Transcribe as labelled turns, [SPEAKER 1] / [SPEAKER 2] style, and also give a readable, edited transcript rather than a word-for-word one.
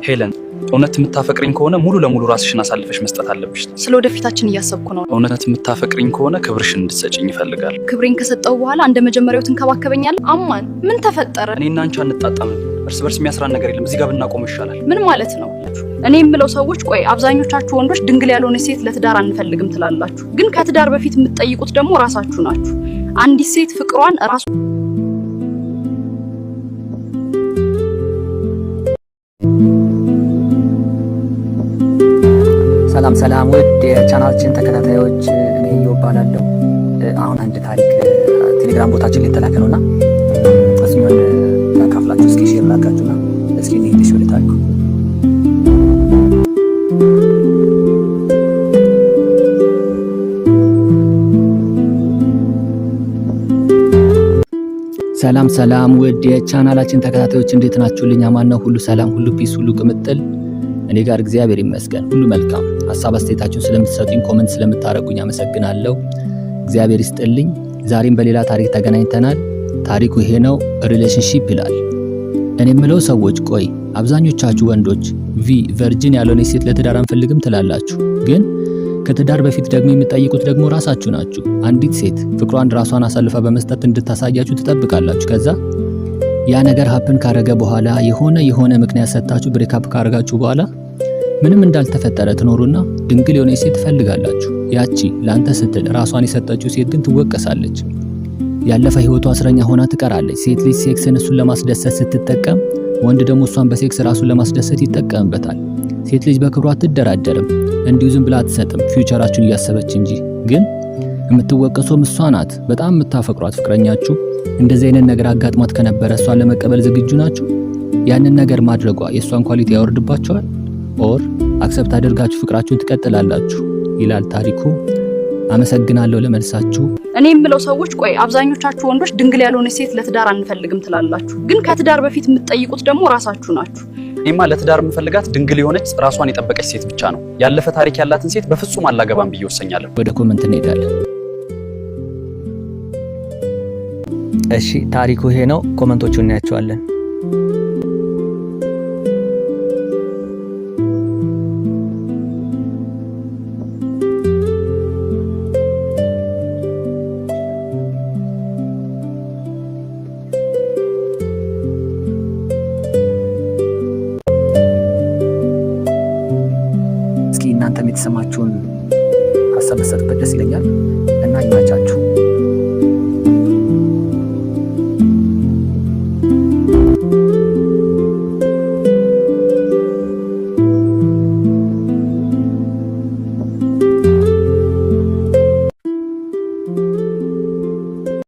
[SPEAKER 1] ሄለን እውነት የምታፈቅሪኝ ከሆነ ሙሉ ለሙሉ ራስሽን አሳልፈሽ መስጠት አለብሽ።
[SPEAKER 2] ስለወደፊታችን እያሰብኩ ነው።
[SPEAKER 1] እውነት የምታፈቅሪኝ ከሆነ ክብርሽን እንድትሰጪኝ ይፈልጋል።
[SPEAKER 2] ክብሬን ከሰጠው በኋላ እንደ መጀመሪያው ትንከባከበኛለህ? አማን ምን ተፈጠረ?
[SPEAKER 1] እኔና አንቺ አንጣጣምም። እርስ በርስ የሚያስራን ነገር የለም። እዚህ ጋር ብናቆም ይሻላል።
[SPEAKER 2] ምን ማለት ነው? እኔ የምለው ሰዎች ቆይ አብዛኞቻችሁ ወንዶች ድንግል ያልሆነ ሴት ለትዳር አንፈልግም ትላላችሁ፣ ግን ከትዳር በፊት የምትጠይቁት ደግሞ ራሳችሁ ናችሁ። አንዲት ሴት ፍቅሯን ራሱ
[SPEAKER 3] ሰላም ውድ የቻናላችን ተከታታዮች፣ እኔ ይወባላለሁ። አሁን አንድ ታሪክ ቴሌግራም ቦታችን ላይ ተላከ ነውና እሱን ታካፍላችሁ እስኪ ሼር ላድርጋችሁና እስኪ እንሂድ ወደ ታሪኩ። ሰላም ውድ የቻናላችን ተከታታዮች እንዴት ናችሁልኝ? አማን ነው? ሁሉ ሰላም፣ ሁሉ ፒስ፣ ሁሉ ቅምጥል። እኔ ጋር እግዚአብሔር ይመስገን ሁሉ መልካም። ሐሳብ አስተያየታችሁን ስለምትሰጡኝ፣ ኮሜንት ስለምታረጉኝ አመሰግናለሁ። እግዚአብሔር ይስጥልኝ። ዛሬም በሌላ ታሪክ ተገናኝተናል። ታሪኩ ይሄ ነው፣ ሪሌሽንሺፕ ይላል። እኔ የምለው ሰዎች ቆይ አብዛኞቻችሁ ወንዶች ቨርጂን ያልሆነ ሴት ለትዳር አንፈልግም ትላላችሁ፣ ግን ከትዳር በፊት ደግሞ የምትጠይቁት ደግሞ ራሳችሁ ናችሁ። አንዲት ሴት ፍቅሯን ራሷን አሳልፋ በመስጠት እንድታሳያችሁ ትጠብቃላችሁ። ከዛ ያ ነገር ሀፕን ካረገ በኋላ የሆነ ምክንያት ሰጣችሁ ብሬክአፕ ካረጋችሁ በኋላ ምንም እንዳልተፈጠረ ትኖሩና ድንግል የሆነ ሴት ትፈልጋላችሁ። ያቺ ላንተ ስትል ራሷን የሰጠችው ሴት ግን ትወቀሳለች። ያለፈ ህይወቷ እስረኛ ሆና ትቀራለች። ሴት ልጅ ሴክስን እሱን ለማስደሰት ስትጠቀም፣ ወንድ ደግሞ እሷን በሴክስ ራሱን ለማስደሰት ይጠቀምበታል። ሴት ልጅ በክብሯ አትደራደርም፣ እንዲሁ ዝም ብላ አትሰጥም፣ ፊውቸራችሁን እያሰበች እንጂ። ግን የምትወቀሰውም እሷ ናት። በጣም የምታፈቅሯት ፍቅረኛችሁ እንደዚህ አይነት ነገር አጋጥሟት ከነበረ እሷን ለመቀበል ዝግጁ ናችሁ? ያንን ነገር ማድረጓ የእሷን ኳሊቲ ያወርድባቸዋል? ኦር አክሰፕት አድርጋችሁ ፍቅራችሁን ትቀጥላላችሁ? ይላል ታሪኩ። አመሰግናለሁ ለመልሳችሁ።
[SPEAKER 2] እኔ የምለው ሰዎች ቆይ አብዛኞቻችሁ ወንዶች ድንግል ያልሆነ ሴት ለትዳር አንፈልግም ትላላችሁ፣ ግን ከትዳር በፊት የምትጠይቁት ደግሞ ራሳችሁ ናችሁ።
[SPEAKER 1] እኔማ ለትዳር የምፈልጋት ድንግል የሆነች ራሷን የጠበቀች ሴት ብቻ ነው። ያለፈ ታሪክ ያላትን ሴት በፍጹም አላገባም ብዬ ወሰኛለሁ።
[SPEAKER 3] ወደ ኮሜንት እንሄዳለን። እሺ ታሪኩ ይሄ ነው። ኮሜንቶቹን እናያቸዋለን። እስኪ እናንተም የተሰማችሁን ሀሳብ መስጠትበት ደስ ይለኛል እና ይመቻችሁ።